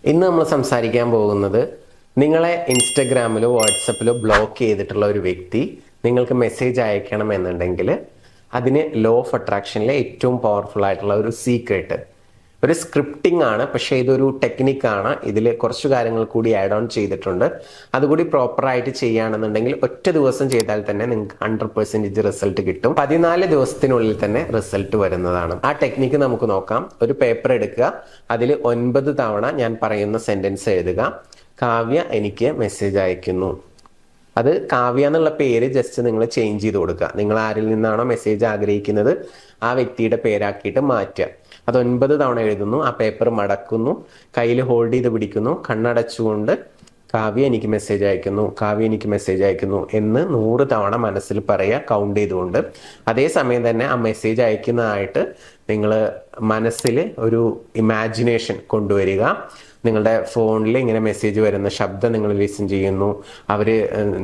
ഇന്ന് നമ്മൾ സംസാരിക്കാൻ പോകുന്നത് നിങ്ങളെ ഇൻസ്റ്റഗ്രാമിലോ വാട്സപ്പിലോ ബ്ലോക്ക് ചെയ്തിട്ടുള്ള ഒരു വ്യക്തി നിങ്ങൾക്ക് മെസ്സേജ് അയക്കണം എന്നുണ്ടെങ്കിൽ അതിന് ലോ ഓഫ് അട്രാക്ഷനിലെ ഏറ്റവും പവർഫുൾ ആയിട്ടുള്ള ഒരു സീക്രട്ട് ഒരു സ്ക്രിപ്റ്റിംഗ് ആണ്. പക്ഷേ ഇതൊരു ടെക്നിക്കാണ്. ഇതിൽ കുറച്ച് കാര്യങ്ങൾ കൂടി ആഡ് ഓൺ ചെയ്തിട്ടുണ്ട്. അതുകൂടി പ്രോപ്പറായിട്ട് ചെയ്യുകയാണെന്നുണ്ടെങ്കിൽ ഒറ്റ ദിവസം ചെയ്താൽ തന്നെ നിങ്ങൾക്ക് 100% റിസൾട്ട് കിട്ടും. 14 ദിവസത്തിനുള്ളിൽ തന്നെ റിസൾട്ട് വരുന്നതാണ്. ആ ടെക്നിക്ക് നമുക്ക് നോക്കാം. ഒരു പേപ്പർ എടുക്കുക, അതിൽ 9 തവണ ഞാൻ പറയുന്ന സെന്റൻസ് എഴുതുക. കാവ്യ എനിക്ക് മെസ്സേജ് അയക്കുന്നു. അത് കാവ്യ എന്നുള്ള പേര് ജസ്റ്റ് നിങ്ങൾ ചേഞ്ച് ചെയ്ത് കൊടുക്കുക. നിങ്ങൾ ആരിൽ നിന്നാണോ മെസ്സേജ് ആഗ്രഹിക്കുന്നത് ആ വ്യക്തിയുടെ പേരാക്കിയിട്ട് മാറ്റുക. അത് 9 തവണ എഴുതുന്നു. ആ പേപ്പർ മടക്കുന്നു, കയ്യിൽ ഹോൾഡ് ചെയ്ത് പിടിക്കുന്നു, കണ്ണടച്ചുകൊണ്ട് കാവ്യ എനിക്ക് മെസ്സേജ് അയക്കുന്നു, കാവ്യ എനിക്ക് മെസ്സേജ് അയക്കുന്നു എന്ന് 100 തവണ മനസ്സിൽ പറയുക, കൗണ്ട് ചെയ്തുകൊണ്ട്. അതേസമയം തന്നെ ആ മെസ്സേജ് അയക്കുന്നതായിട്ട് നിങ്ങൾ മനസ്സിൽ ഒരു ഇമാജിനേഷൻ കൊണ്ടുവരിക. നിങ്ങളുടെ ഫോണിൽ ഇങ്ങനെ മെസ്സേജ് വരുന്ന ശബ്ദം നിങ്ങൾ ലിസൺ ചെയ്യുന്നു. അവർ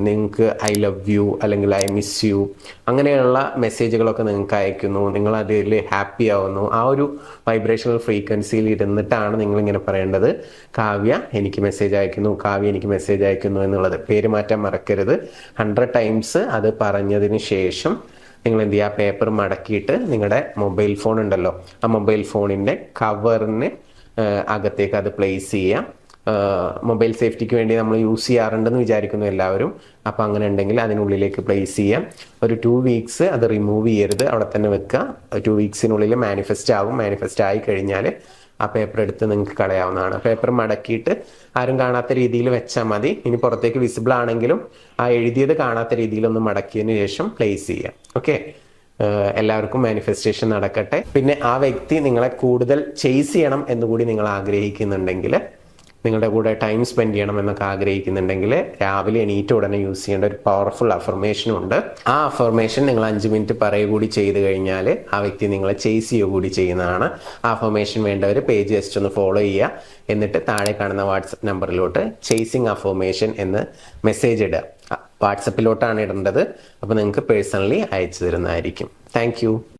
നിങ്ങൾക്ക് ഐ ലവ് യു അല്ലെങ്കിൽ ഐ മിസ് യു അങ്ങനെയുള്ള മെസ്സേജുകളൊക്കെ നിങ്ങൾക്ക് അയക്കുന്നു. നിങ്ങൾ അതിൽ ഹാപ്പി ആവുന്നു. ആ ഒരു വൈബ്രേഷണൽ ഫ്രീക്വൻസിയിൽ ഇരുന്നിട്ടാണ് നിങ്ങളിങ്ങനെ പറയേണ്ടത്, കാവ്യ എനിക്ക് മെസ്സേജ് അയക്കുന്നു, കാവ്യ എനിക്ക് മെസ്സേജ് അയക്കുന്നു എന്നുള്ളത്. പേര് മാറ്റാൻ മറക്കരുത്. 100 ടൈംസ് അത് പറഞ്ഞതിന് ശേഷം നിങ്ങൾ എന്ത് ചെയ്യുക, പേപ്പർ മടക്കിയിട്ട് നിങ്ങളുടെ മൊബൈൽ ഫോൺ ഉണ്ടല്ലോ, ആ മൊബൈൽ ഫോണിൻ്റെ കവറിന് അകത്തേക്ക് അത് പ്ലേസ് ചെയ്യാം. മൊബൈൽ സേഫ്റ്റിക്ക് വേണ്ടി നമ്മൾ യൂസ് ചെയ്യാറുണ്ടെന്ന് വിചാരിക്കുന്നു എല്ലാവരും. അപ്പോൾ അങ്ങനെ ഉണ്ടെങ്കിൽ അതിനുള്ളിലേക്ക് പ്ലേസ് ചെയ്യാം. ഒരു 2 വീക്സ് അത് റിമൂവ് ചെയ്യരുത്, അവിടെ തന്നെ വെക്കുക. 2 വീക്സിനുള്ളിൽ മാനിഫെസ്റ്റ് ആകും. മാനിഫെസ്റ്റ് ആയി കഴിഞ്ഞാൽ ആ പേപ്പർ എടുത്ത് നിങ്ങൾക്ക് കളയാവുന്നതാണ്. പേപ്പർ മടക്കിയിട്ട് ആരും കാണാത്ത രീതിയിൽ വെച്ചാൽ മതി. ഇനി പുറത്തേക്ക് വിസിബിൾ ആണെങ്കിലും ആ എഴുതിയത് കാണാത്ത രീതിയിൽ ഒന്ന് മടക്കിയതിന് ശേഷം പ്ലേസ് ചെയ്യാം. ഓക്കെ, എല്ലാവർക്കും മാനിഫെസ്റ്റേഷൻ നടക്കട്ടെ. പിന്നെ ആ വ്യക്തി നിങ്ങളെ കൂടുതൽ ചേസ് ചെയ്യണം എന്നുകൂടി നിങ്ങൾ ആഗ്രഹിക്കുന്നുണ്ടെങ്കിൽ, നിങ്ങളുടെ കൂടെ ടൈം സ്പെൻഡ് ചെയ്യണം എന്നൊക്കെ ആഗ്രഹിക്കുന്നുണ്ടെങ്കിൽ, രാവിലെ എണീറ്റ് ഉടനെ യൂസ് ചെയ്യേണ്ട ഒരു പവർഫുൾ അഫർമേഷൻ ഉണ്ട്. ആ അഫർമേഷൻ നിങ്ങൾ 5 മിനിറ്റ് പറയുകൂടി ചെയ്ത് കഴിഞ്ഞാൽ ആ വ്യക്തി നിങ്ങളെ ചേസ് ചെയ്യുക കൂടി ചെയ്യുന്നതാണ്. ആ അഫർമേഷൻ വേണ്ടവർ പേജ് ജസ്റ്റ് ഒന്ന് ഫോളോ ചെയ്യുക. എന്നിട്ട് താഴെ കാണുന്ന വാട്സപ്പ് നമ്പറിലോട്ട് ചേസിങ് അഫർമേഷൻ എന്ന് മെസ്സേജ് ഇടുക. വാട്സപ്പിലോട്ടാണ് ഇടേണ്ടത്. അപ്പോൾ നിങ്ങൾക്ക് പേഴ്സണലി അയച്ചു തരുന്നതായിരിക്കും. താങ്ക്